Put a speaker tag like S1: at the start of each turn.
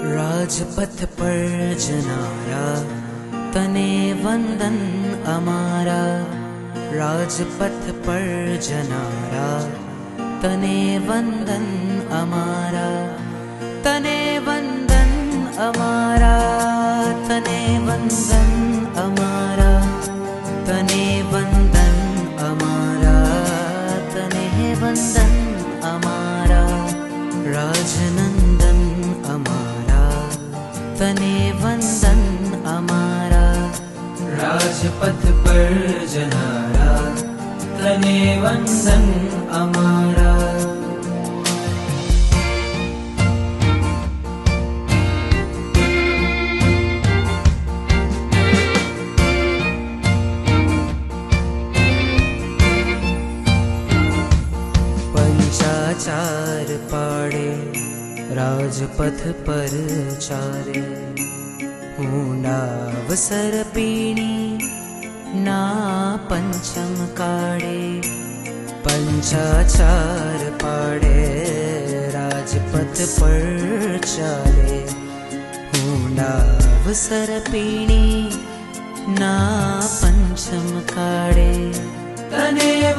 S1: राजपथ पर जनारा तने वंदन अमारा। राजपथ पर जनारा तने वंदन अमारा। तने वंदन अमारा, तने वंदन अमारा, तने वंदन अमारा, तने वंदन अमारा। राजनंदन अमारा तने वंदन अमारा। राजपथ पर जनारा तने वंदन अमारा। पंचाचार पाड़े राजपथ पर चारे। ऊंडावसर पीणी ना पंचम काड़े। पंचाचार पाड़े राजपथ पर चाले। ऊंडावसर पीणी ना पंचम काड़े। तने